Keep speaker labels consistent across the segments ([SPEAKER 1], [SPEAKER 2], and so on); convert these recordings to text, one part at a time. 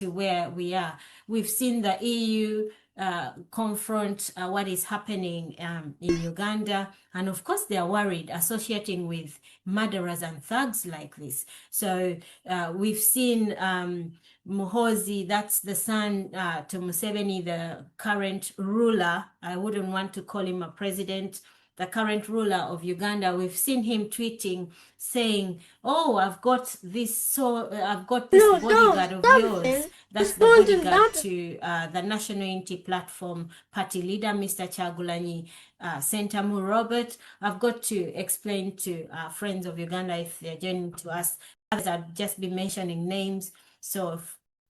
[SPEAKER 1] to where we are. We've seen the EU confront what is happening in Uganda, and of course they are worried associating with murderers and thugs like this. So we've seen Muhoozi, that's the son to Museveni, the current ruler. I wouldn't want to call him a president. The current ruler of Uganda, we've seen him tweeting saying, "Oh, I've got this bodyguard of yours." That's the bodyguard to the National Unity Platform party leader, Mr. Kyagulanyi Ssentamu Robert. I've got to explain to friends of Uganda, if they're joining to us, others I've just been mentioning names, so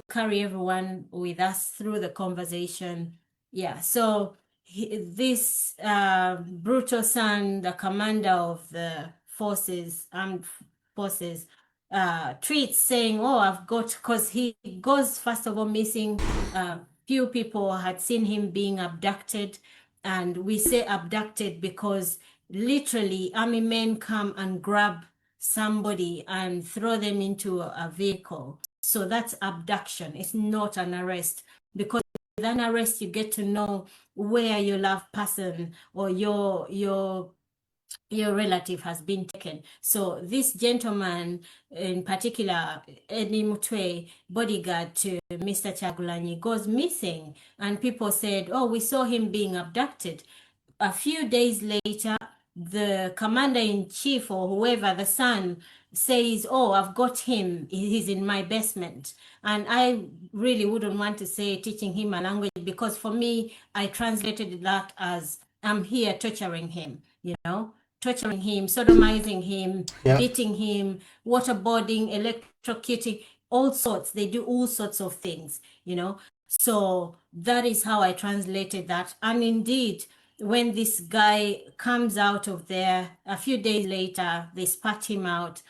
[SPEAKER 1] carry everyone with us through the conversation. Yeah, so this brutal son, the commander of the armed forces, tweets saying, "Oh, I've got," because he goes first of all missing. Few people had seen him being abducted, and we say abducted because literally army men come and grab somebody and throw them into a vehicle. So that's abduction. It's not an arrest, because with an arrest you get to know where your loved person or your relative has been taken. So this gentleman in particular, Eddie Mutwe, bodyguard to Mr. Kyagulanyi, goes missing, and people said, "Oh, we saw him being abducted." A few days later, the commander-in-chief or whoever, the son, says, "Oh, I've got him, he's in my basement." And I really wouldn't want to say teaching him a language, because for me, I translated that as, "I'm here torturing him," torturing him, sodomizing him, beating him, waterboarding, electrocuting, all sorts. They do all sorts of things, So that is how I translated that. And indeed, when this guy comes out of there, a few days later, they spat him out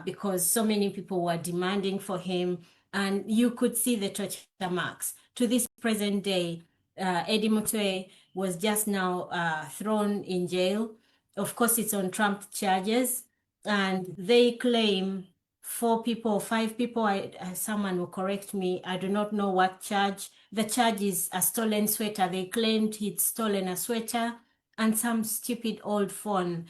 [SPEAKER 1] because so many people were demanding for him. And you could see the torture marks. To this present day, Eddie Mutwe was just now thrown in jail. Of course, it's on Trump charges. And they claim 4 people, 5 people, someone will correct me, I do not know what charge. The charge is a stolen sweater. They claimed he'd stolen a sweater and some stupid old phone,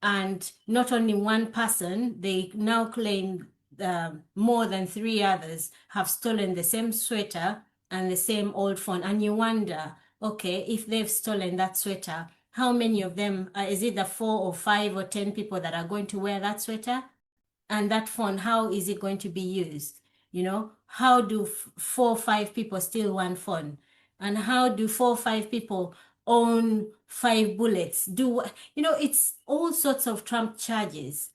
[SPEAKER 1] and not only one person, they now claim more than 3 others have stolen the same sweater and the same old phone. And you wonder, okay, if they've stolen that sweater, how many of them, is it the 4 or 5 or 10 people that are going to wear that sweater? And that phone, how is it going to be used? How do 4 or 5 people steal one phone? And how do 4 or 5 people own 5 bullets? It's all sorts of Trump charges,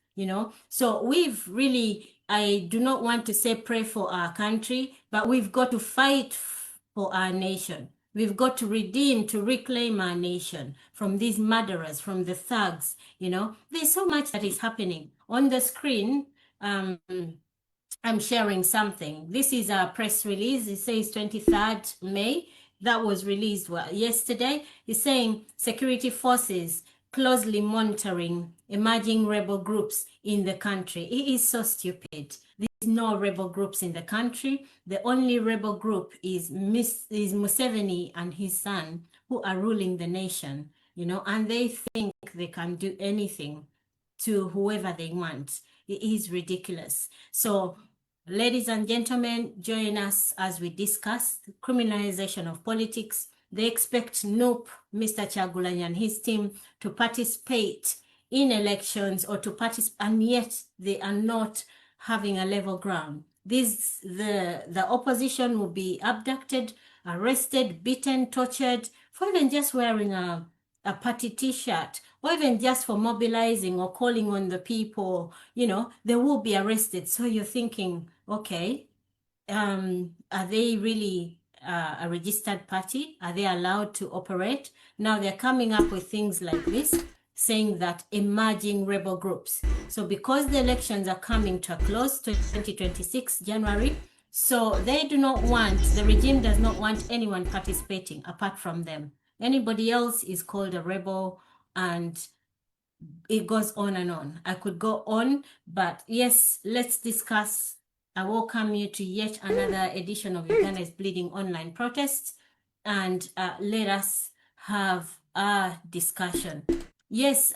[SPEAKER 1] So we've really, I do not want to say pray for our country, but we've got to fight for our nation. We've got to redeem, to reclaim our nation from these murderers, from the thugs, There's so much that is happening. On the screen, I'm sharing something. This is a press release. It says 23rd May. That was released yesterday. It's saying security forces closely monitoring emerging rebel groups in the country. It is so stupid. There's no rebel groups in the country. The only rebel group is Museveni and his son, who are ruling the nation, and they think they can do anything to whoever they want. It is ridiculous. So, ladies and gentlemen, join us as we discuss the criminalization of politics. They expect NUP, Mr. Kyagulanyi and his team, to participate in elections or to participate, and yet they are not having a level ground. The opposition will be abducted, arrested, beaten, tortured for even just wearing a party t-shirt, or even just for mobilizing or calling on the people, they will be arrested. So you're thinking, okay, are they really a registered party? Are they allowed to operate? Now they're coming up with things like this, saying that emerging rebel groups. So because the elections are coming to a close, 2026, January, so the regime does not want anyone participating apart from them. Anybody else is called a rebel, and it goes on and on. I could go on, but yes, let's discuss I welcome you to yet another edition of Uganda is Bleeding online protests, and let us have a discussion. Yes,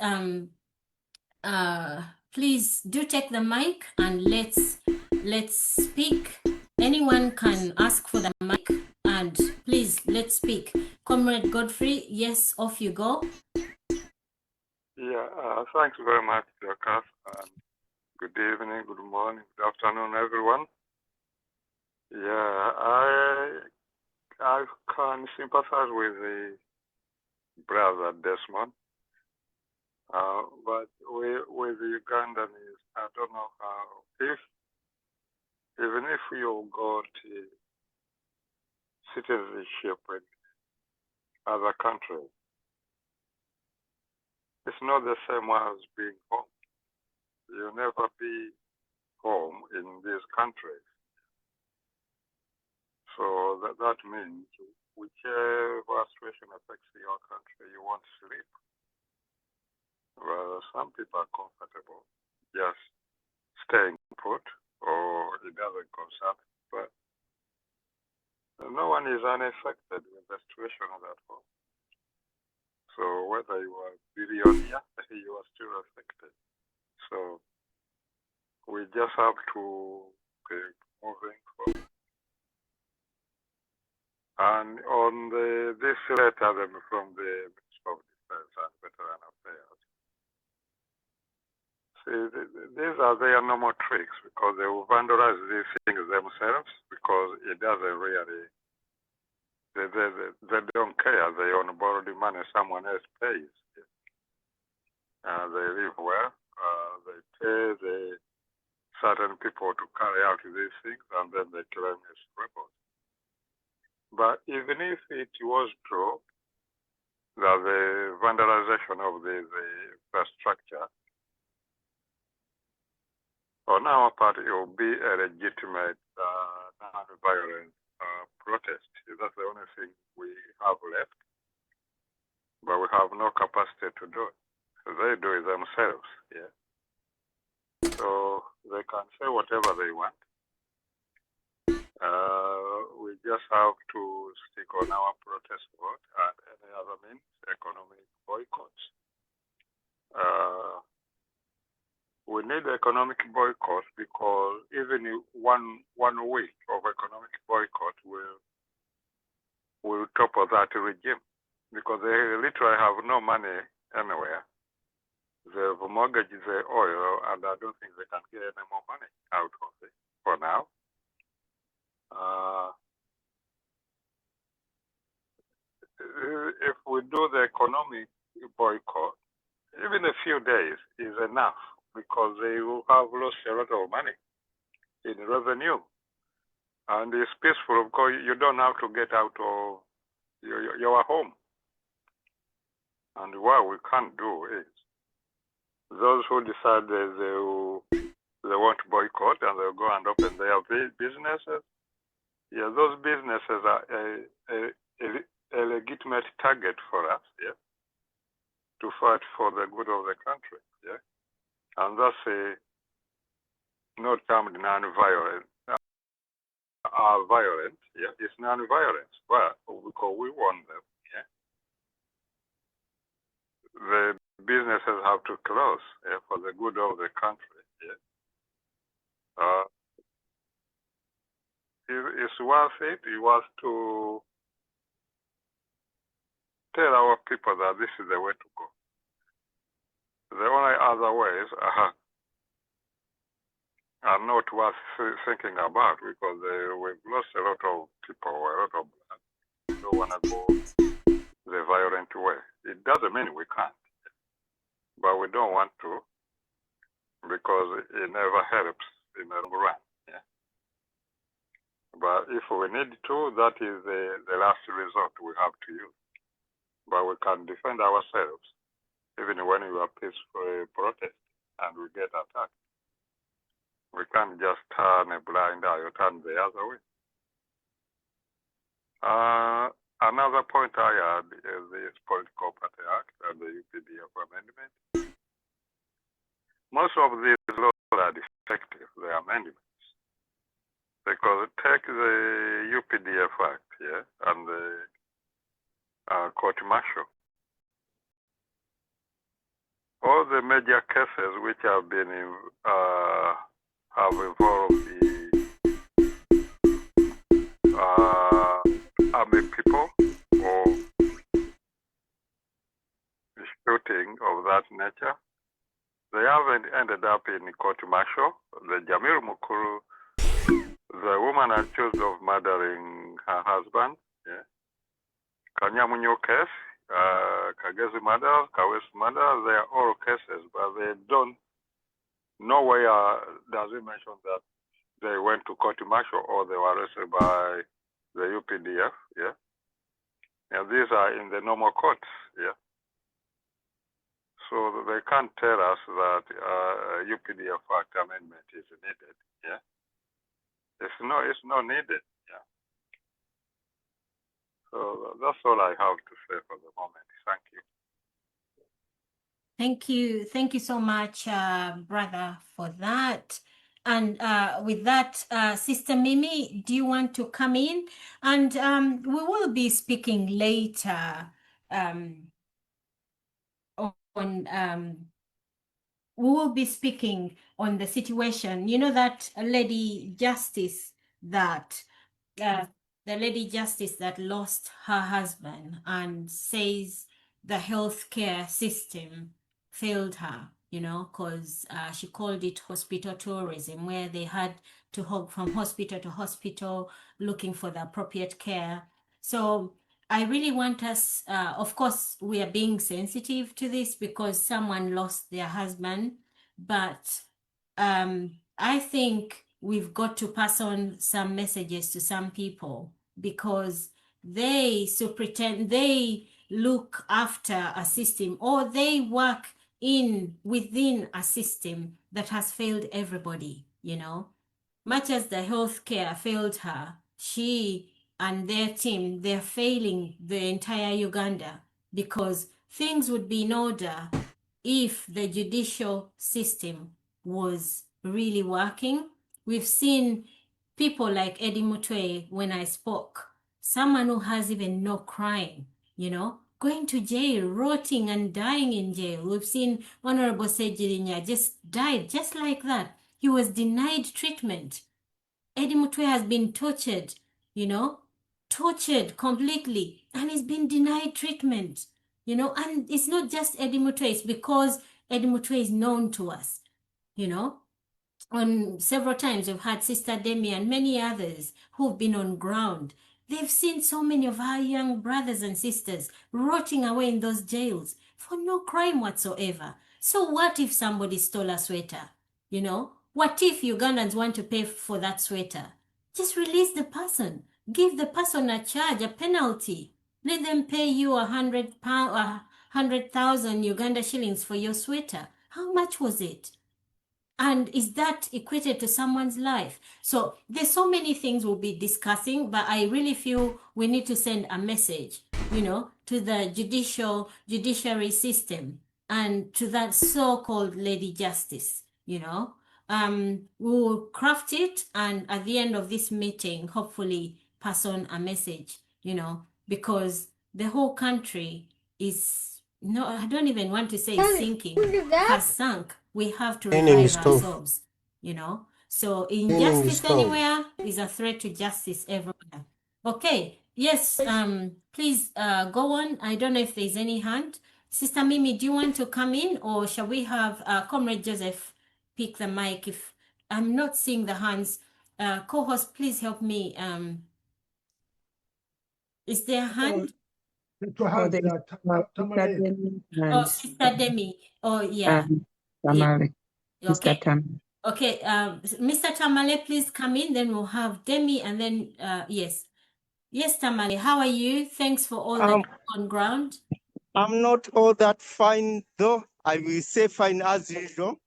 [SPEAKER 1] please do take the mic and let's speak. Anyone can ask for the mic, and please let's speak. Comrade Godfrey, yes, off you go.
[SPEAKER 2] Yeah, thanks very much, Dorcas. Good evening, good morning, good afternoon, everyone. Yeah, I can sympathize with the brother Desmond, but with the Ugandans, I don't know how. Even if you got citizenship in other countries, it's not the same as being home. You'll never be home in these countries. So that means whichever situation affects your country, you won't sleep. Well, some people are comfortable just staying put, or it doesn't concern, but no one is unaffected with the situation at home. So whether you are a billionaire, you are still affected. So we just have to keep moving forward. And on this letter from the Minister of Defense and Veteran Affairs, see, these are their normal tricks, because they will vandalize these things themselves, because it doesn't really, they don't care. They own borrowed money, someone else pays. They live well. They pay certain people to carry out these things, and then they claim it's rebels. But even if it was true that the vandalization of the infrastructure, on our part, it will be a legitimate non-violent protest. That's the only thing we have left. But we have no capacity to do it. They do it themselves. Yeah. So they can say whatever they want. We just have to stick on our protest vote and any other means, economic boycotts. We need economic boycott, because even one week of economic boycott will topple that regime, because they literally have no money anywhere. They've mortgaged the oil, and I don't think they can get any more money out of it for now. If we do the economic boycott, even a few days is enough, because they will have lost a lot of money in revenue. And it's peaceful, because you don't have to get out of your home. And what we can't do is, those who decide they want to boycott, and they'll go and open their businesses. Yeah, those businesses are a legitimate target for us, yeah, to fight for the good of the country, yeah. And that's not termed non-violent. Violent, yeah, it's non-violence. Well, because we want them, yeah. The businesses have to close, yeah, for the good of the country, yeah. It's worth it. It was to tell our people that this is the way to go. The only other ways are not worth thinking about, because we've lost a lot of people, a lot of blood. We don't want to go the violent way. It doesn't mean we can't, but we don't want to, because it never helps in the long run. Yeah. But if we need to, that is the last resort we have to use. But we can defend ourselves, even when we are peaceful protest and we get attacked. We can't just turn a blind eye or turn the other way. Another point I had is this Political Party Act and the UPDF amendment. Most of these laws are defective, the amendments. Because take the UPDF Act, yeah, and the court martial. All the major cases which have been have involved the army people or shooting of that nature, they haven't ended up in court martial. The Jamil Mukuru, the woman accused of murdering her husband, yeah. Kanyamunyo case, Kagezi murder, Kawesi murder, they are all cases, but they don't, nowhere does it mention that they went to court martial or they were arrested by the UPDF, yeah. And these are in the normal courts, yeah. So they can't tell us that UPDF Act amendment is needed, yeah. It's not needed, yeah. So that's all I have to say for the moment. Thank you.
[SPEAKER 1] Thank you so much, brother, for that. And with that, Sister Mimi, do you want to come in? And we will be speaking later we will be speaking on the situation. You know that Lady Justice that the Lady Justice that lost her husband and says the healthcare system failed her, you know, because she called it hospital tourism, where they had to hop from hospital to hospital looking for the appropriate care. So I really want us, of course, we are being sensitive to this because someone lost their husband, but I think we've got to pass on some messages to some people because they pretend they look after a system or they work within a system that has failed everybody, you know. Much as the healthcare failed her, she and their team, they're failing the entire Uganda because things would be in order if the judicial system was really working. We've seen people like Eddie Mutwe, when I spoke, someone who has even no crime, you know, going to jail, rotting and dying in jail. We've seen Honorable Sejirinya just died just like that. He was denied treatment. Eddie Mutwe has been tortured, you know, tortured completely, and he's been denied treatment, you know, and it's not just Eddie Mutwe, it's because Eddie Mutwe is known to us, you know. On several times we've had Sister Demi and many others who've been on ground. They've seen so many of our young brothers and sisters rotting away in those jails for no crime whatsoever. So what if somebody stole a sweater? You know, what if Ugandans want to pay for that sweater? Just release the person. Give the person a charge, a penalty. Let them pay you £100,000 Uganda shillings for your sweater. How much was it? And is that equated to someone's life? So there's so many things we'll be discussing, but I really feel we need to send a message, you know, to the judiciary system and to that so-called Lady Justice, you know. We'll craft it and at the end of this meeting, hopefully pass on a message, you know, because the whole country is, no, I don't even want to say sinking, has sunk. We have to revive ourselves, you know. So injustice anywhere is a threat to justice everywhere. Okay, yes, please go on. I don't know if there's any hand. Sister Mimi, do you want to come in or shall we have Comrade Joseph pick the mic? If I'm not seeing the hands, co-host, please help me. Is there a hand? Oh, Sister Demi. Oh, yeah.
[SPEAKER 3] Tamale.
[SPEAKER 1] Yeah. Okay.
[SPEAKER 3] Mr. Tamale.
[SPEAKER 1] Okay, Mr. Tamale, please come in. Then we'll have Demi, and then yes, Tamale. How are you? Thanks for all that on ground.
[SPEAKER 4] I'm not all that fine, though. I will say fine as usual.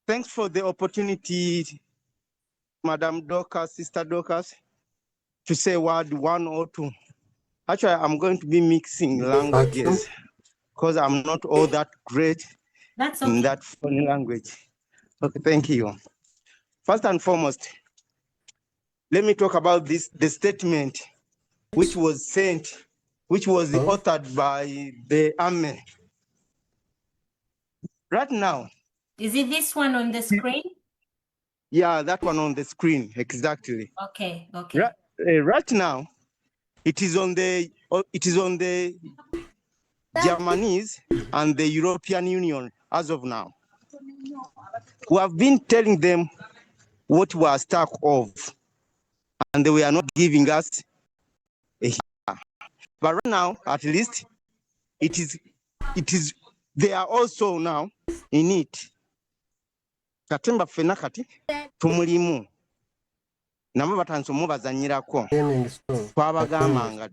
[SPEAKER 4] Thanks for the opportunity, Madam Dorcas, Sister Dorcas, to say word one or two. Actually, I'm going to be mixing languages because I'm not all that great in that foreign language. Okay, thank you. First and foremost, let me talk about the statement which was sent, which was authored by the army. Right now.
[SPEAKER 1] Is it this one on the screen?
[SPEAKER 4] Yeah, that one on the screen, exactly.
[SPEAKER 1] Okay, okay.
[SPEAKER 4] Right now, it is on the Japanese and the European Union as of now. We have been telling them what we are stuck of, and they were not giving us a hear. But right now, at least, it is they are also now in it. Katemba fenakati tumulimu namo batansomo bazanyirako twabagamba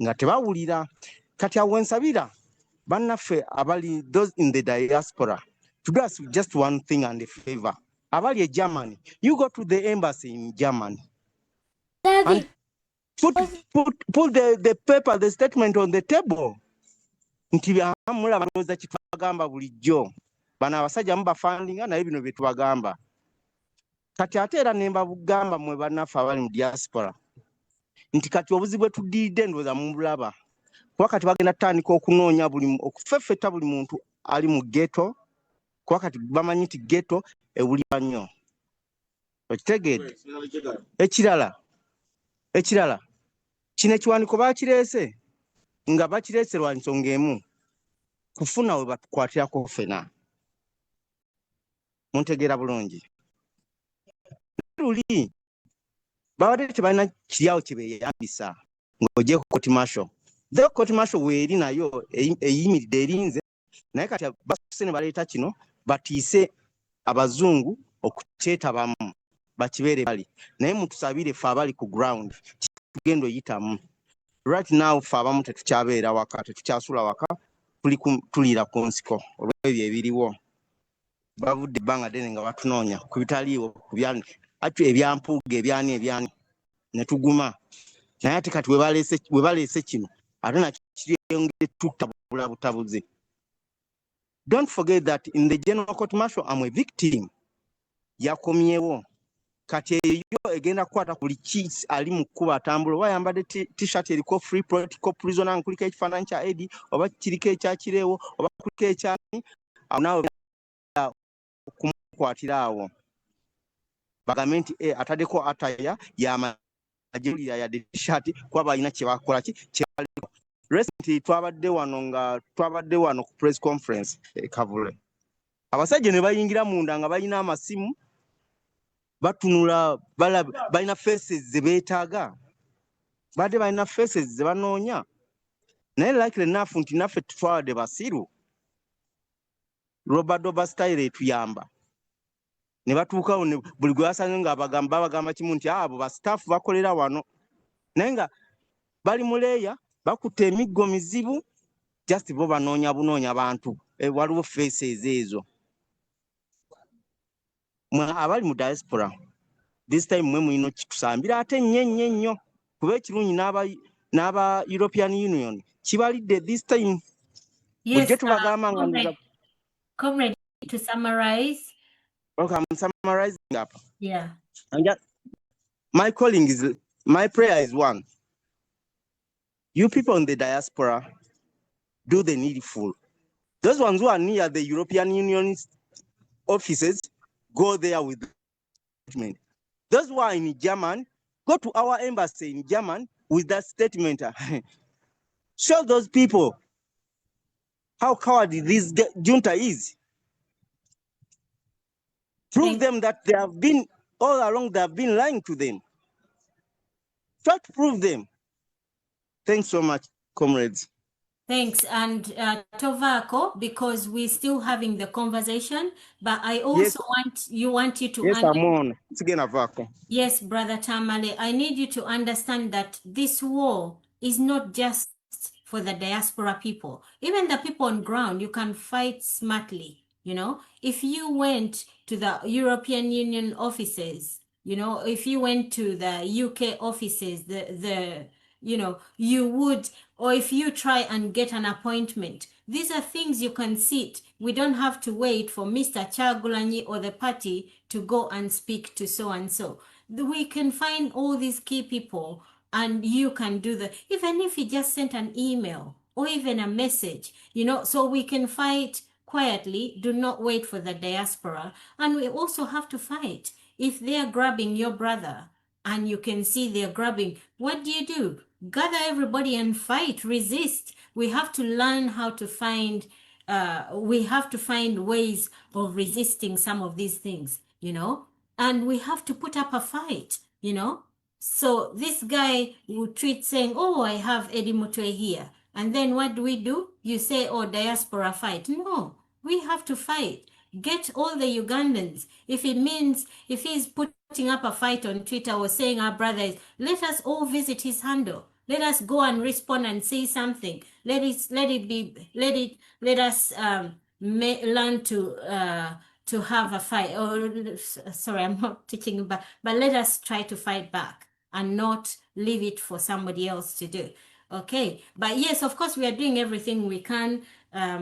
[SPEAKER 4] nga tebawulira kati awensabira bannaffe abali those in the diaspora to do us just one thing and a favor. Abali Germany, you go to the embassy in Germany. Daddy. And put the paper, the statement on the table. Nti byamula banoza kitwagamba bulijjo. Bana abasajja mubafandinga naye bino bye tubagamba. Kati ate era ne mbagamba mwe bannaffe abali mu diaspora. Nti kati obuzibu bwe tuddiridde ndowooza mubulaba. Wakati bagenda tandika okunoonya okufeffeta buli muntu ali mu ghetto. Wakati bamanyi nti ghetto ewulira nnyo. Okitegeedde. Ekirala kino ekiwandiiko bakireese nga bakireese lwa nsonga emu kufuna we batukwatirako ffena. Muntegeera bulungi. Luli babadde tebalina kiryawo kye beeyambisa ng'ogyeko koti marshal. The court marshal weeri nayo eyimiridde erinze naye kati basuse ne baleeta kino batiise abazungu okukyetabamu bakibeere bali naye mutusabire ffe abali ku ground tugenda oyitamu. Right now ffe abamu tetukyabeera waka tetukyasula waka tuliira ku nsiko olw'ebyo ebiriwo. Bavudde ebbanga ddene nga batunoonya ku bitaliiwo ku byani ate ebyampuuga ebyani ne tuguma naye ate kati we baleese kino ate nakirengedde tutabula butabuze. Don't forget that in the general court martial I'm a victim. Yakomyewo kati eyo egenda kukwata ku likiisi ali mu kkuba atambula oba ayambadde t-shirt eriko free political prisoner nkuliko ekifaananyi kya Eddie oba kiriko ekya Kireewo oba kuliko ekyani awo naawe okumukwatira awo bagambe nti ataddeko ataya yamajulira yadde t-shirt kuba balina kye bakola kyebaliko. Recently twabadde wano ku press conference Kavule. Abasajja ne bayingira munda nga balina amasimu batunula balina faces ze beetaaga badde balina faces ze banoonya naye likely enough nti naffe tutwalade basiru Robert style etuyamba ne batuukawo buli gwe basanze nga babagamba kimu nti abo bastaff bakolera wano naye nga bali muleeya bakutte emiggo mizibu just bo bunoonya bantu waliwo faces ezo. Abali mu diaspora this time mwe mulina kitusambira ate nnyo kuba ekirungi n'aba European Union kibalidde this time.
[SPEAKER 1] Yes, comrade, to summarize.
[SPEAKER 4] Okay, I'm summarizing up.
[SPEAKER 1] Yeah.
[SPEAKER 4] And my prayer is one. You people in the diaspora, do the needful. Those ones who are near the European Union offices, go there with the statement. Those who are in German, go to our embassy in German with that statement. Show those people how cowardly this junta is. Prove them that they have been, all along, they have been lying to them. Try to prove them. Thanks so much, comrades.
[SPEAKER 1] Thanks. And Tovako, because we're still having the conversation, but I also want you to
[SPEAKER 4] yes, I'm on. It's again Avako.
[SPEAKER 1] Yes, Brother Tamale, I need you to understand that this war is not just for the diaspora people. Even the people on ground, you can fight smartly. You know, if you went to the European Union offices, you know, if you went to the UK offices, you would, or if you try and get an appointment, these are things you can sit. We don't have to wait for Mr. Chagulanyi or the party to go and speak to so-and-so. we can find all these key people, and you can do the, even if you just sent an email or even a message, so we can fight quietly. Do not wait for the diaspora. And we also have to fight. If they are grabbing your brother and you can see they're grabbing, what do? Gather everybody and fight, resist. We have to learn how to find ways of resisting some of these things, and we have to put up a fight, So this guy will tweet saying, oh, I have Eddie Mutwe here. And then what do? You say, oh, diaspora fight. No, we have to fight. Get all the Ugandans. If he's putting up a fight on Twitter or saying our brothers, let us all visit his handle. Let us go and respond and say something. Let us learn to have a fight. Oh, sorry, I'm not teaching, but let us try to fight back and not leave it for somebody else to do. Okay, but yes, of course, we are doing everything we can.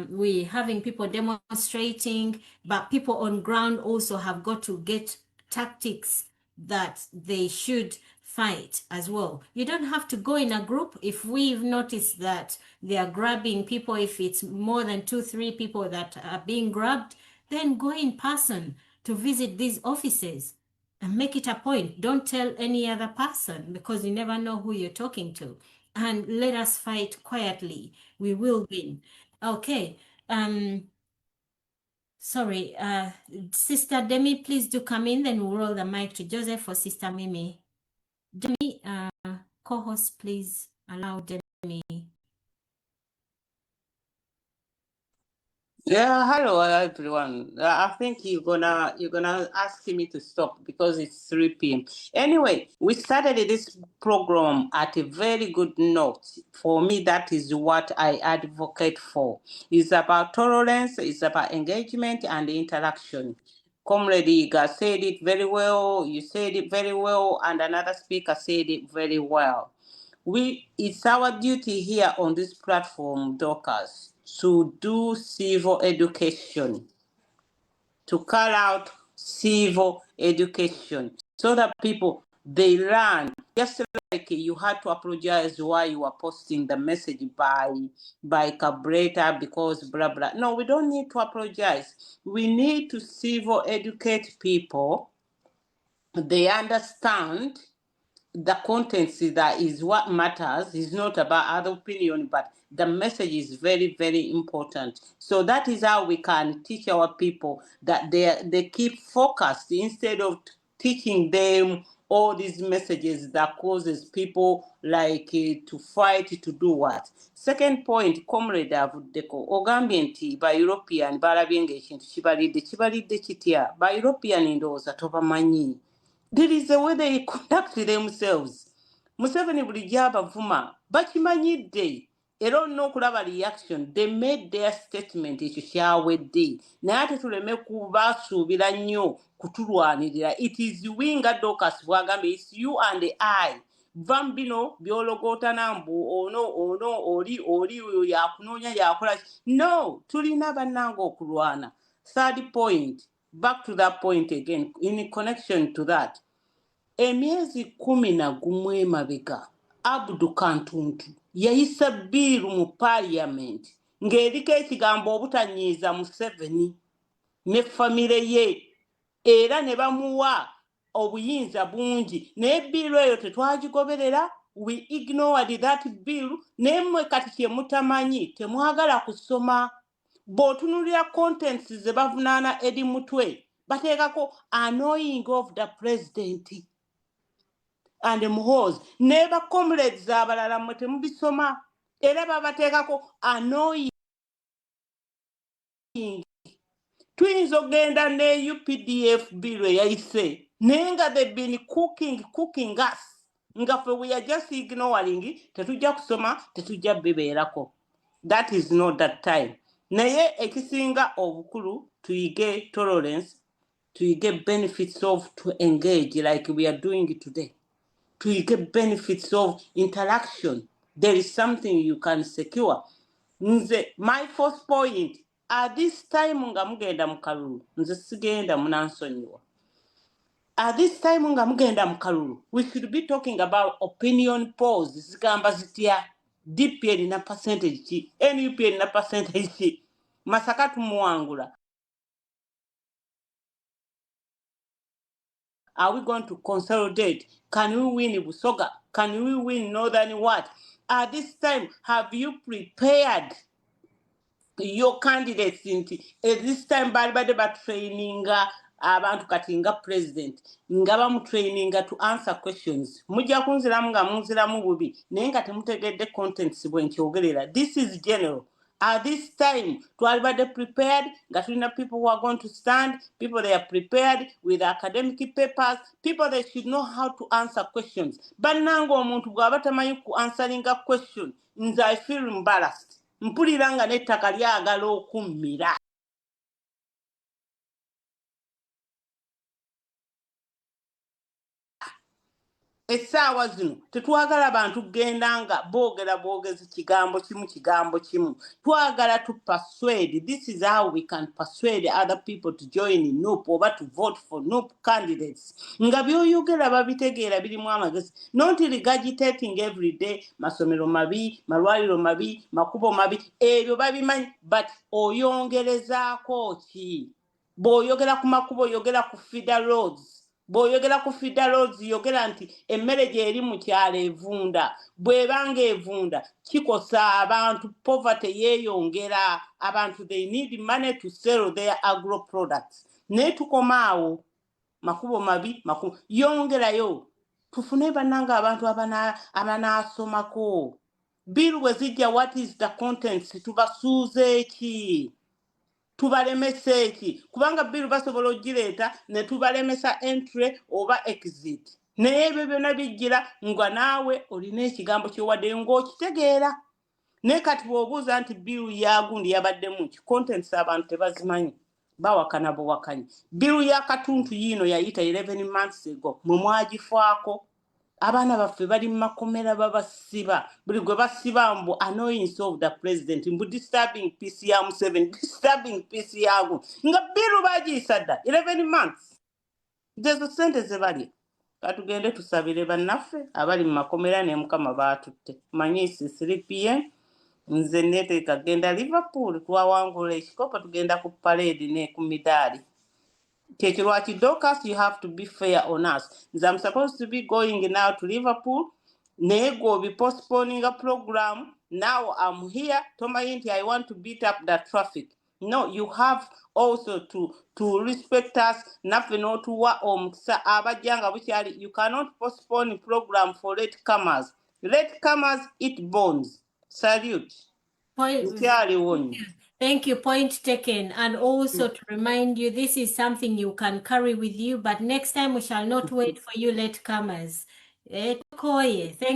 [SPEAKER 1] We're having people demonstrating, but people on ground also have got to get tactics that they should fight as well. You don't have to go in a group. If we've noticed that they are grabbing people, if it's more than 2-3 people that are being grabbed, then go in person to visit these offices and make it a point. Don't tell any other person, because you never know who you're talking to. And let us fight quietly. We will win. Okay. Sorry, Sister Demi, please do come in. Then we'll roll the mic to Joseph or Sister Mimi. Demi, co-host, please allow Demi.
[SPEAKER 3] Yeah, hello everyone. I think you're gonna ask me to stop because it's 3 p.m. Anyway, we started this program at a very good note. For me, that is what I advocate for. It's about tolerance, it's about engagement and interaction. Comrade Iga said it very well, you said it very well, and another speaker said it very well. It's our duty here on this platform, Dorcas, to do civil education, to call out civil education, so that people, they learn. Just like you had to apologize why you were posting the message by carburetor because blah blah. No, we don't need to apologize. We need to civil educate people. They understand the contents that is what matters. Is not about other opinion, but the message is very, very important. So that is how we can teach our people that they keep focused instead of teaching them all these messages that causes people like to fight to do what. Second point, comrade avuddeko ogambye nti ba European balabye ng'ekintu kibalidde kitya. Ba European ndowooza tobamanyi. There is a way they conduct themselves. Museveni bulijjo abavuma bakimanyidde era olina okulaba reaction. They made their statement ekyo kyawedde naye ate tuleme kubasuubira nnyo kutulwanirira. It is we nga Dorcas bwagambye, it's you and I. Vam bino byologootana mbu ono oli yakunoonya yakola. No, tulina bannange okulwana. Third point, back to that point again, in connection to that. Emyezi 11 emabega Abdu Kantuntu yayisa biiru mu parliament ng'eriko ekigambo obutanyiiza Museveni ne famire ye era ne bamuwa obuyinza bungi naye biiru eyo tetwagigoberera. We ignored that bill. Nemwe kati kye mutamanyi temwagala kusoma. Bw'otunuulira contents ze bavunaana Eddie Mutwe bateekako annoying of the president and Muhoozi ne ba comrades abalala mwe temubisoma era babateekako annoying. Tuyinza ogenda ne UPDF bill eyayise naye nga they've been cooking us nga ffe we are just ignoring. Tetujja kusoma, tetujja bibeerako. That is not that time. Naye ekisinga obukulu tuyige tolerance, tuyige benefits of to engage like we are doing today. Tuyige benefits of interaction. There is something you can secure. Nze, my first point, at this time nga mugenda mu kalulu, nze sigenda munansonyiwa. At this time nga mugenda mu kalulu, we should be talking about opinion polls. Zigamba zitya DP erina percentage ki, NUP erina percentage ki, Masaka tumuwangula. Are we going to consolidate? Can we win Busoga? Can we win Northern what? At this time, have you prepared your candidates at this time bali traininga abantu kati nga president nga bamutraininga to answer questions mujja kunziramu nga munziramu bubi naye nga temutegedde contents bwe nkyogerera. This is general. At this time twali prepared nga tulina people who are going to stand, people they are prepared with academic papers, people they should know how to answer questions. Bannanga omuntu bw'aba tamanyi ku answeringa question nze I feel embarrassed. Mpulira nga n'ettaka lyagala okummira. Essaawa zino tetwagala bantu kugenda nga boogera bwogezi kigambo kimu. Twagala to persuade. This is how we can persuade other people to join NUP oba to vote for NUP candidates. Nga byoyogera babitegeera birimu amagezi. Not regurgitating every day masomero mabi, malwaliro mabi, makubo mabi. Ebyo babimanyi but oyongerezaako ki? Bw'oyogera ku makubo oyogera ku feeder roads. Bw'oyogera ku feeder roads yogera nti emmere gye eri mu kyalo evunda. Bw'ebanga evunda kikosa abantu, poverty yeeyongera. Abantu they need money to sell their agro products. Naye tukoma awo makubo mabi makubo yongerayo tufune bannanga abantu abanaasomako. Bill bwe zijja what is the contents tubasuuze ki? Tubalemesa eki kubanga bill basobola ogireeta ne tubalemesa entry oba exit. Naye ebyo byonna bijjira nga naawe olina ekigambo ky'owaddeyo ng'okitegeera. Naye kati bw'obuuza nti bill yagundi yabaddemu ki, contents abantu tebazimanyi. Bawakana buwakanyi. Bill ya katuntu yiino yayita 11 months ago mwe mwagifaako. Abaana baffe bali mu makomera babasiba. Buli gwe basiba mbu annoyance of the president, mbu disturbing peace ya Museveni, disturbing peace yago. Nga biru bagiyisa dda 11 months. Zezo sente ze bali. Katugende tusabire bannaffe abali mu makomera ne Mukama baatutte. Manyisi 3 PM nze neeteeka genda Liverpool twawangula ekikopo tugenda ku parade ne ku midaali. Kekirwaki Dorcas, you have to be fair on us. I'm supposed to be going now to Liverpool. Nego be postponing a program. Now I'm here. Tomayinti, I want to beat up the traffic. No, you have also to respect us. Nothing to wa abajanga buchali. You cannot postpone a program for latecomers. Latecomers eat bones. Salute.
[SPEAKER 1] Thank you. Point taken. And also to remind you, this is something you can carry with you, but next time we shall not wait for you latecomers. Thank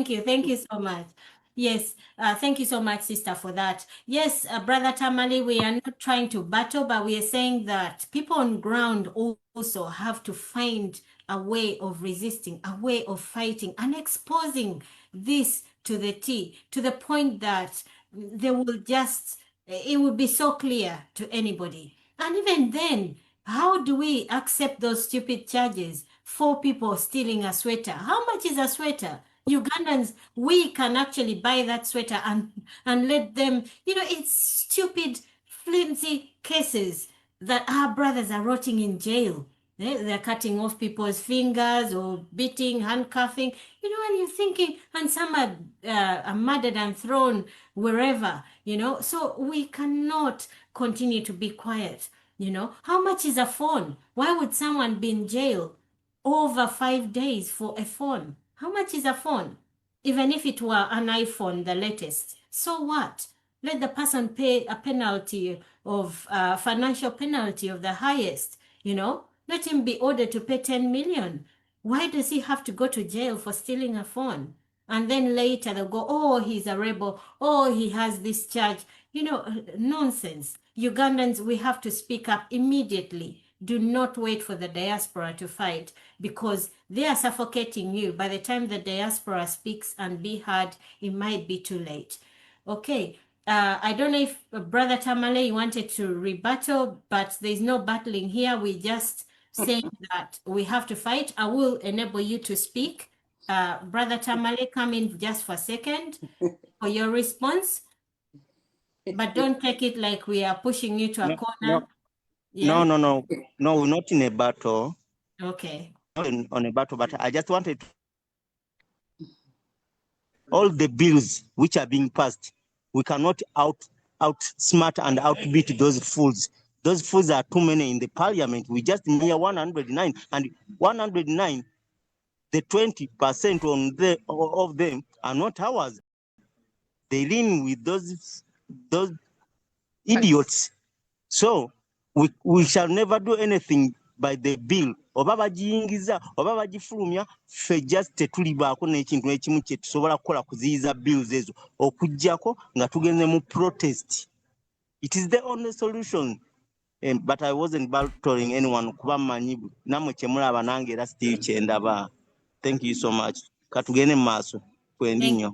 [SPEAKER 1] you. Thank you so much. Yes, thank you so much, sister, for that. Yes, Brother Tamale, we are not trying to battle, but we are saying that people on ground also have to find a way of resisting, a way of fighting and exposing this to the T, to the point that they will just, it will be so clear to anybody. And even then, how do we accept those stupid charges? 4 people stealing a sweater. How much is a sweater? Ugandans, we can actually buy that sweater and let them, it's stupid, flimsy cases that our brothers are rotting in jail. They're cutting off people's fingers or beating, handcuffing, and you're thinking, and some are murdered and thrown wherever, so we cannot continue to be quiet. How much is a phone? Why would someone be in jail over 5 days for a phone? How much is a phone? Even if it were an iPhone, the latest. So what? Let the person pay a penalty of financial penalty of the highest, Let him be ordered to pay 10 million. Why does he have to go to jail for stealing a phone? And then later they'll go, oh, he's a rebel. Oh, he has this charge. Nonsense. Ugandans, we have to speak up immediately. Do not wait for the diaspora to fight because they are suffocating you. By the time the diaspora speaks and be heard, it might be too late. Okay. I don't know if Brother Tamale wanted to rebuttal, but there's no battling here. We just saying that we have to fight. I will enable you to speak. Brother Tamale, come in just for a second for your response, but don't take it like we are pushing you to a corner. Yeah.
[SPEAKER 4] No, we're not in a battle.
[SPEAKER 1] Okay.
[SPEAKER 4] Not on a battle, but I just wanted to, all the bills which are being passed, we cannot outsmart and outbeat those fools. Those fools are too many in the parliament. We just near 109, and 109, the 20% of them are not ours. They lean with those idiots. So we shall never do anything by the bill. Oba bagiyingiza oba bagifulumya ffe just tetulibaako n'ekintu n'ekimu kye tusobola kukola kuziyiza bills ezo okuggyako nga tugenze mu protest. It is the only solution. But I wasn't battering anyone kuba mmanyi nammwe kye mulaba nange era still kye ndaba. Thank you so much. Katugende mu maaso kwendi nnyo.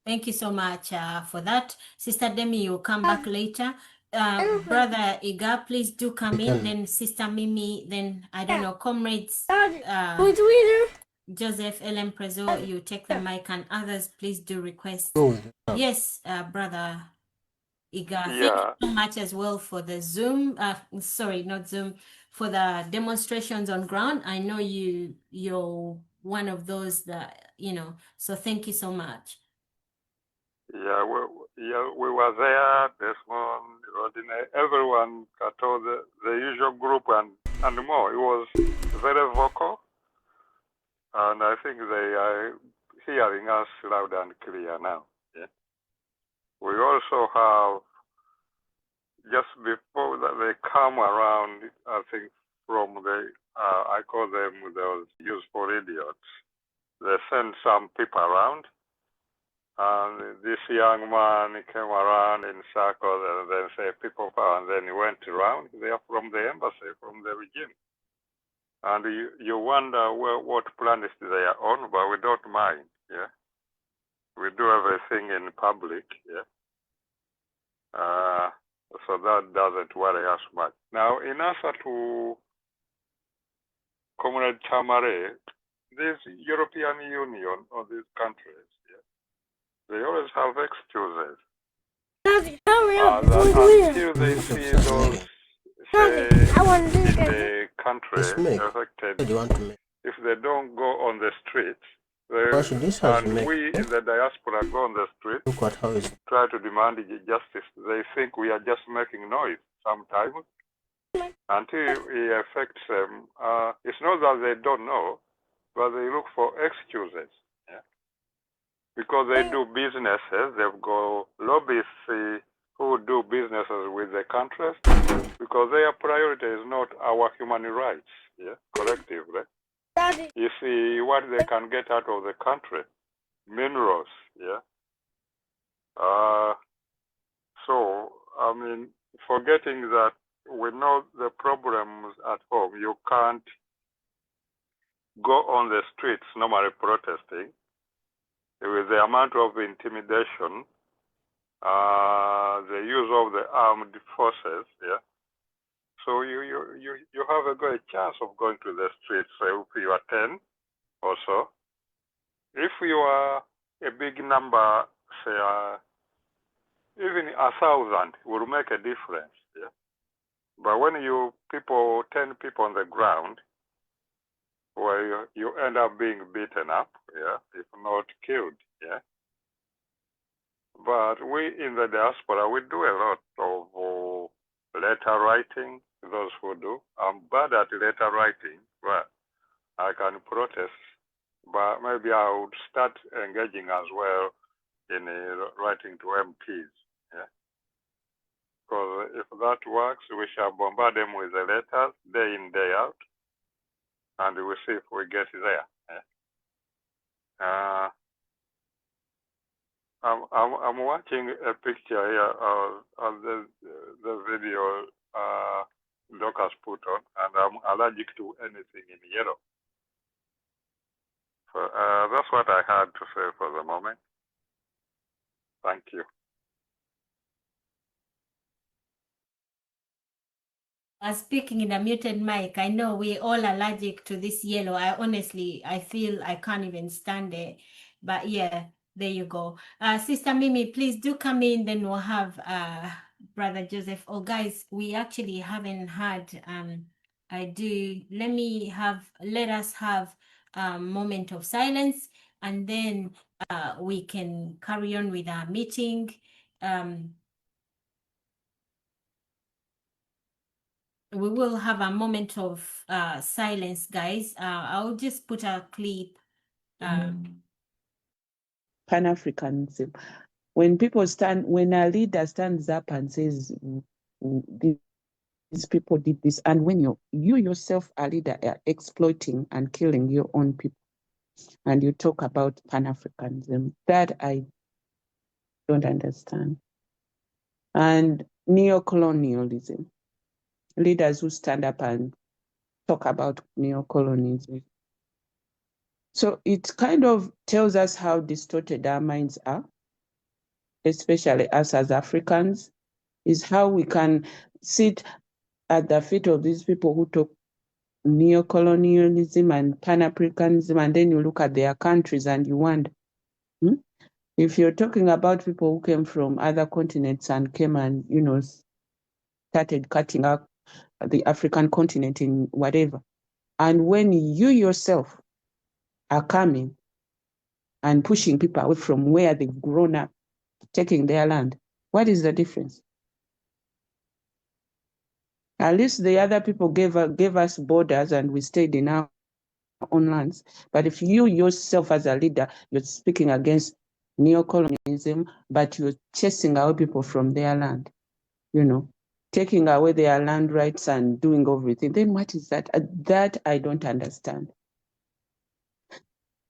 [SPEAKER 1] Thank you so much for that. Sister Demi, you'll come back later. Brother Iga, please do come in. Then Sister Mimi, then I don't know, comrades. Joseph, Ellen Prezo, you take the mic, and others, please do request. Yes, Brother Iga, thank you so much as well for the Zoom. Sorry, not Zoom, for the demonstrations on ground. I know you're one of those that, so thank you so much.
[SPEAKER 2] Yeah, we were there, Desmond, Rodney, everyone, Kato, the usual group and more. It was very vocal, and I think they are hearing us loud and clear now. Yeah. We also have, just before that they come around, I think from the, I call them those useful idiots, they send some people around. And this young man came around in circles and then say people power, and then he went around. They are from the embassy, from the regime. And you wonder what planets they are on, but we don't mind. Yeah, we do everything in public. Yeah, so that doesn't worry us much. Now, in answer to Comrade Tamare, this European Union or these countries, they always have excuses. Until they see those, say, in the country affected, if they don't go on the streets, and we in the diaspora go on the streets, try to demand justice, they think we are just making noise sometimes. Until it affects them, it's not that they don't know, but they look for excuses. Because they do businesses, they've got lobbyists who do businesses with the countries, because their priority is not our human rights, collectively. You see what they can get out of the country, minerals, So, I mean, forgetting that we know the problems at home, you can't go on the streets normally protesting. With the amount of intimidation, the use of the armed forces, so you have a great chance of going to the streets. So if you are 10 or so, if you are a big number, say even 1,000 will make a difference. But when 10 people on the ground, where you end up being beaten up, if not killed, But we in the diaspora, we do a lot of letter writing, those who do. I'm bad at letter writing, but I can protest, but maybe I would start engaging as well in writing to MPs, Because if that works, we shall bombard them with the letters day in, day out, and we'll see if we get there. I'm watching a picture here of the video Doc has put on, and I'm allergic to anything in yellow. So that's what I had to say for the moment. Thank you.
[SPEAKER 1] speaking in a muted mic. I know we're all allergic to this yellow. I feel I can't even stand it. But yeah, there you go. Sister Mimi, please do come in. Then we'll have Brother Joseph. Oh, guys, we actually haven't had. Let us have a moment of silence, and then we can carry on with our meeting. We will have a moment of silence, guys. I'll just put a clip.
[SPEAKER 5] Pan-Africanism. When a leader stands up and says, these people did this, and when you yourself, a leader, are exploiting and killing your own people, and you talk about Pan-Africanism, that I don't understand. And neo-colonialism, leaders who stand up and talk about neo-colonialism. So it kind of tells us how distorted our minds are, especially us as Africans, is how we can sit at the feet of these people who talk neo-colonialism and Pan-Africanism, and then you look at their countries and you wonder, if you're talking about people who came from other continents and came and, started cutting up the African continent in whatever, and when you yourself are coming and pushing people away from where they've grown up, taking their land, what is the difference? At least the other people gave us borders and we stayed in our own lands. But if you yourself as a leader, you're speaking against neo-colonialism, but you're chasing away people from their land, taking away their land rights and doing everything, then what is that? That I don't understand.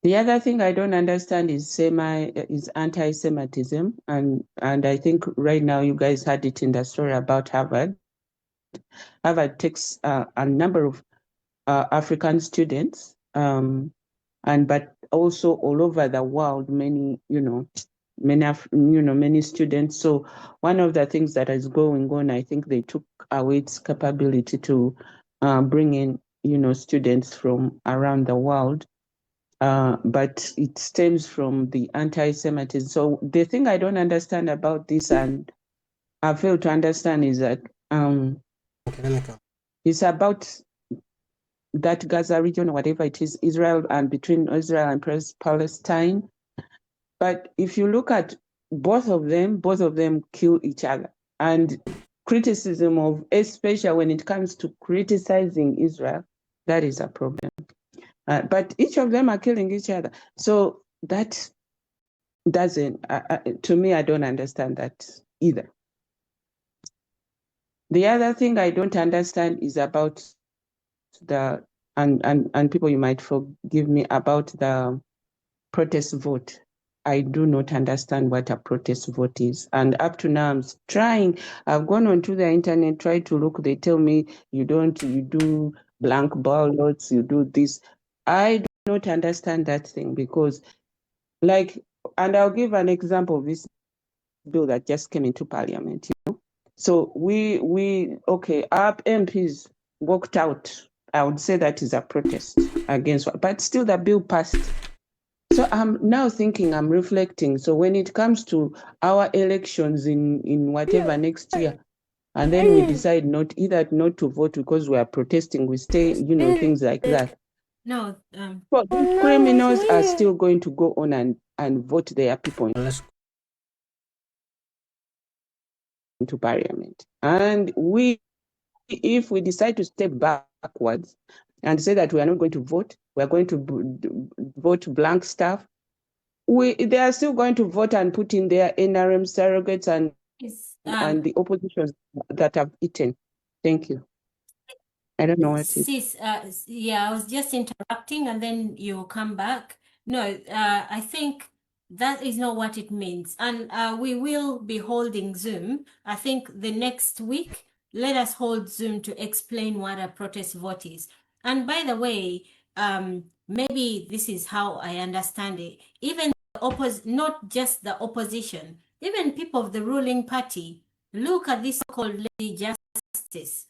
[SPEAKER 5] The other thing I don't understand is anti-Semitism, and I think right now you guys had it in the story about Harvard. Harvard takes a number of African students, but also all over the world, many students. So one of the things that is going on, I think they took away its capability to bring in, students from around the world. But it stems from the anti-Semitism. So the thing I don't understand about this, and I fail to understand, is that it's about that Gaza region or whatever it is, Israel, and between Israel and Palestine. But if you look at both of them kill each other. And criticism of, especially when it comes to criticizing Israel, that is a problem. But each of them are killing each other. So that doesn't, to me, I don't understand that either. The other thing I don't understand is about and people, you might forgive me, about the protest vote. I do not understand what a protest vote is. And up to now, I've gone onto the internet, tried to look, they tell me you do blank ballots, you do this. I do not understand that thing because, and I'll give an example of this bill that just came into Parliament. So our MPs walked out. I would say that is a protest against, but still the bill passed. So I'm now thinking, I'm reflecting. So when it comes to our elections in whatever next year, and then we decide not to vote because we are protesting, we stay, things like that.
[SPEAKER 1] No.
[SPEAKER 5] But the criminals are still going to go on and vote their people into Parliament. And if we decide to step backwards and say that we are not going to vote, we are going to vote blank stuff, they are still going to vote and put in their NRM surrogates and the opposition that have eaten. Thank you. I don't know what it is.
[SPEAKER 1] I was just interrupting and then you come back. No, I think that is not what it means. And we will be holding Zoom. I think the next week, let us hold Zoom to explain what a protest vote is. And by the way, maybe this is how I understand it. Even not just the opposition, even people of the ruling party, look at this so-called Lady Justice.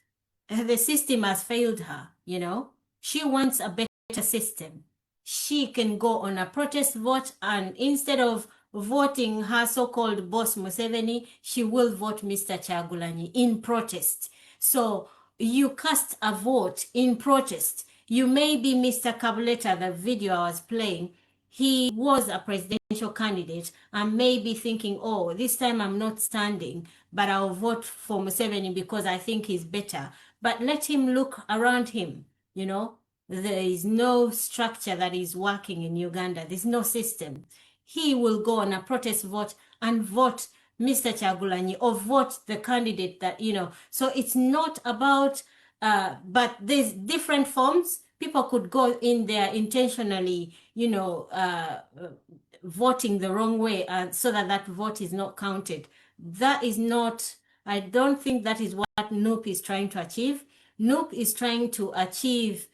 [SPEAKER 1] the system has failed her, you know. She wants a better system. She can go on a protest vote, and instead of voting her so-called boss Museveni, she will vote Mr. Kyagulanyi in protest. So you cast a vote in protest. You may be Mr. Kabuleta, the video I was playing. He was a presidential candidate and may be thinking, oh, this time I'm not standing, but I'll vote for Museveni because I think he's better. But let him look around him, you know. There is no structure that is working in Uganda. There's no system. He will go on a protest vote and vote Mr. Kyagulanyi or vote the candidate that, you know. So it's not about, but there's different forms. People could go in there intentionally, you know, voting the wrong way so that that vote is not counted. That is not, I don't think that is what NUP is trying to achieve. NUP is trying to achieve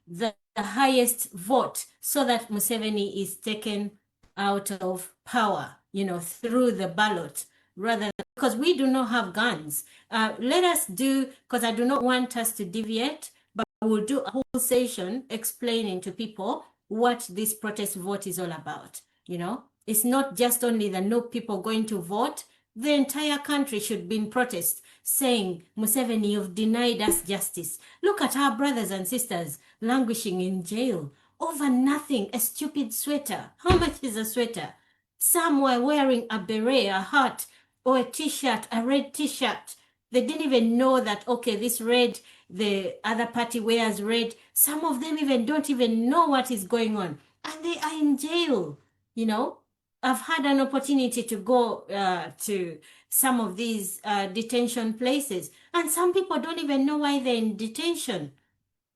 [SPEAKER 1] the highest vote so that Museveni is taken out of power, you know, through the ballot, rather because we do not have guns. Let us do, because I do not want us to deviate, but we'll do a whole session explaining to people what this protest vote is all about. You know, it's not just only the no people going to vote. The entire country should be in protest, saying, Museveni, you've denied us justice. Look at our brothers and sisters languishing in jail over nothing, a stupid sweater. How much is a sweater? Some were wearing a beret, a hat, or a t-shirt, a red t-shirt. They didn't even know that, okay, this red, the other party wears red. Some of them even don't even know what is going on. And they are in jail, you know. I've had an opportunity to go to some of these detention places, and some people don't even know why they're in detention.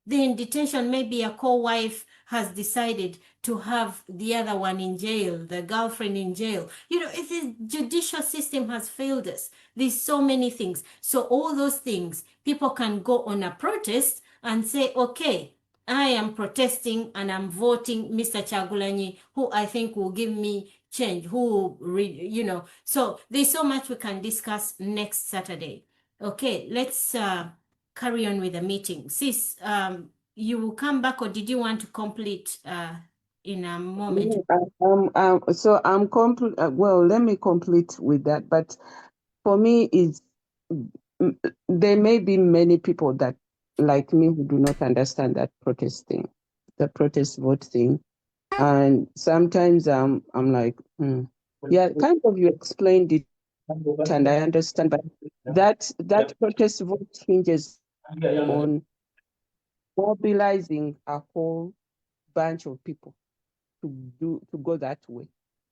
[SPEAKER 1] They're in detention. Maybe a co-wife has decided to have the other one in jail, the girlfriend in jail. You know, if the judicial system has failed us, there's so many things. So all those things, people can go on a protest and say, okay, I am protesting and I'm voting Mr. Kyagulanyi, who I think will give me change, you know. So there's so much we can discuss next Saturday. Okay, let's carry on with the meeting. Sis, you will come back, or did you want to complete in a moment?
[SPEAKER 5] So I'm complete. Well, let me complete with that. But for me, there may be many people that, like me, who do not understand that protest thing, the protest vote thing, and sometimes I'm like, yeah, kind of you explained it, and I understand, but that protest vote hinges on mobilizing a whole bunch of people to go that way.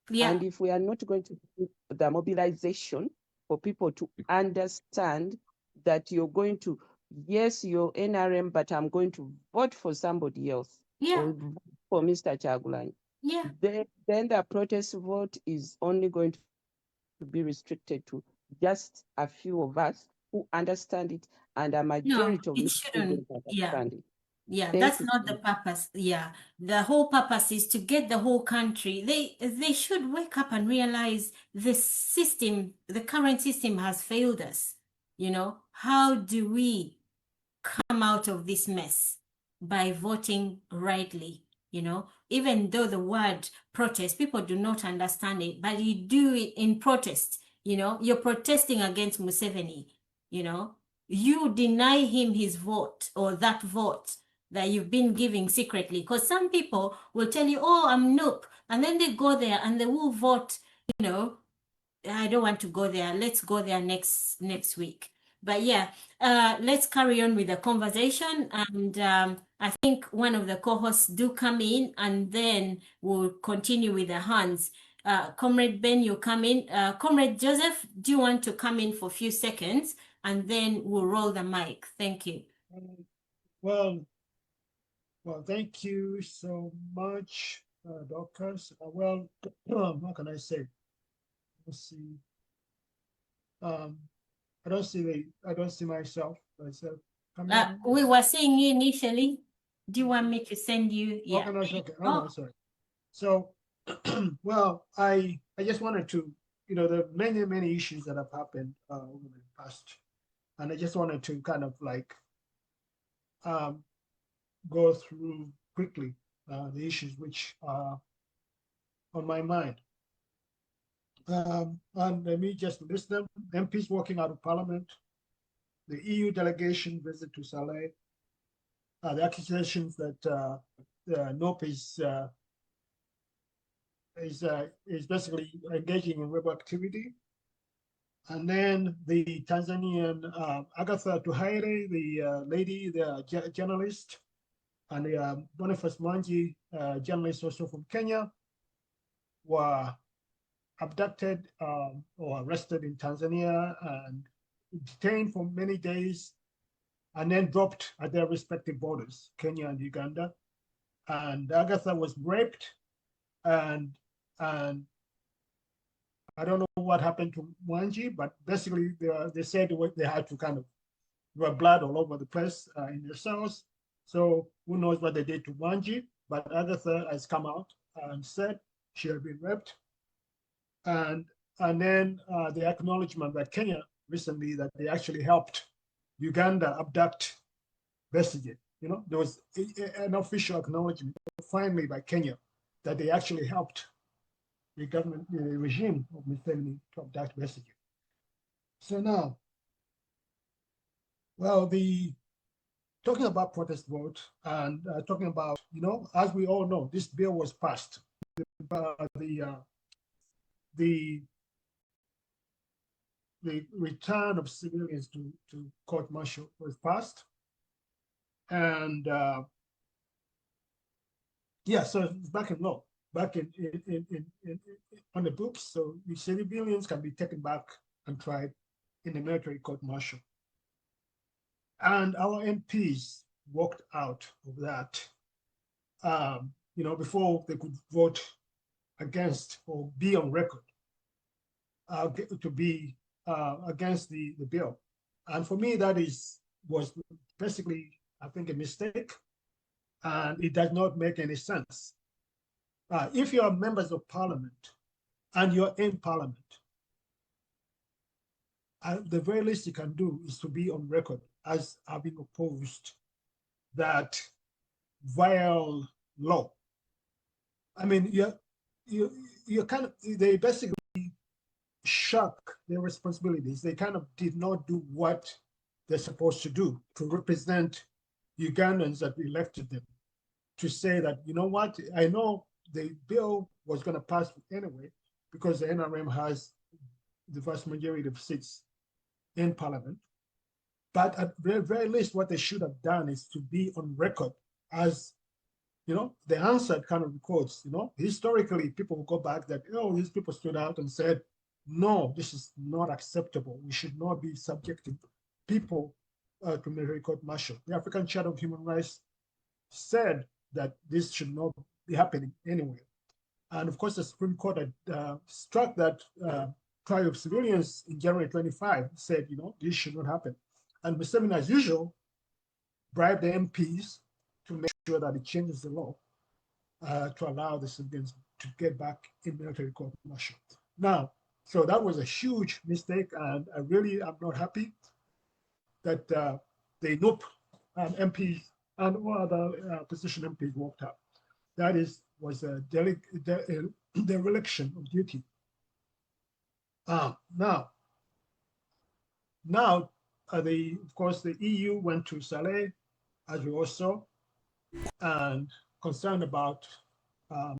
[SPEAKER 1] Yeah.
[SPEAKER 5] And if we are not going to do the mobilization for people to understand that you're going to, yes, you're NRM, but I'm going to vote for somebody else, or for Mr. Kyagulanyi.
[SPEAKER 1] Yeah.
[SPEAKER 5] Then the protest vote is only going to be restricted to just a few of us who understand it, and a majority of
[SPEAKER 1] it
[SPEAKER 5] it
[SPEAKER 1] shouldn't.
[SPEAKER 5] understand it.
[SPEAKER 1] Yeah,
[SPEAKER 5] Thank
[SPEAKER 1] that's
[SPEAKER 5] you.
[SPEAKER 1] not the purpose. Yeah, the whole purpose is to get the whole country. They should wake up and realize the system, the current system has failed us. You know, how do we come out of this mess? By voting rightly. You know, even though the word protest, people do not understand it, but you do it in protest. You know, you're protesting against Museveni. You know, you deny him his vote, or that vote that you've been giving secretly, because some people will tell you, oh, I'm NUP, and then they go there and they will vote, you know, I don't want to go there, let's go there next week. But yeah, let's carry on with the conversation, and I think one of the co-hosts do come in, and then we'll continue with the hands. Comrade Ben, you come in. Comrade Joseph, do you want to come in for a few seconds, and then we'll roll the mic? Thank you.
[SPEAKER 6] Well, thank you so much, Dorcas. Well, what can I say? Let's see. I don't see myself coming in.
[SPEAKER 1] We were seeing you initially. Do you want me to send you? Yeah.
[SPEAKER 6] Okay. Oh, no, sorry. So, well, I just wanted to, you know, there are many issues that have happened over the past And I just wanted to kind of like go through quickly the issues which are on my mind. And let me just list them. MPs walking out of Parliament, the EU delegation visit to Saleh, the accusations that NOP is basically engaging in rebel activity. And then the Tanzanian Agatha Tuhaire, the lady, the journalist, and the Boniface Mwangi, journalist also from Kenya, were abducted or arrested in Tanzania and detained for many days, and then dropped at their respective borders, Kenya and Uganda. And Agatha was raped, and I don't know what happened to Mwangi, but basically they said they had to kind of, there were blood all over the place in their cells. So who knows what they did to Mwangi, but Agatha has come out and said she had been raped. And then the acknowledgement by Kenya recently that they actually helped Uganda abduct Besigye. You know, there was an official acknowledgement finally by Kenya that they actually helped the government, the regime of Museveni to abduct Besigye. So now, well, talking about protest vote and talking about, you know, as we all know, this bill was passed. The return of civilians to court martial was passed. And yeah, so it's back in law, back in on the books. So the civilians can be taken back and tried in the military court martial. And our MPs walked out of that, you know, before they could vote against or be on record to be against the bill. And for me, that was basically, I think, a mistake, and it does not make any sense. If you are members of parliament and you're in parliament, the very least you can do is to be on record as having opposed that vile law. I mean, you kind of, they basically shock their responsibilities. They kind of did not do what they're supposed to do to represent Ugandans that elected them, to say that, you know what, I know the bill was going to pass anyway because the NRM has the vast majority of seats in parliament. But at the very least, what they should have done is to be on record as, you know, the answer kind of records, you know, historically, people will go back that, oh, these people stood out and said, no, this is not acceptable. We should not be subjecting people to military court martial. The African Charter of Human Rights said that this should not be happening anyway. And of course, the Supreme Court had struck that trial of civilians in January 25, said, you know, this should not happen. And Museveni, as usual, bribed the MPs to make sure that it changes the law to allow the civilians to get back in military court martial. Now, so that was a huge mistake, and I really am not happy that the NOP MPs and all other opposition MPs walked out. That was a dereliction of duty. Now, of course, the EU went to Saleh, as we all saw, and concerned about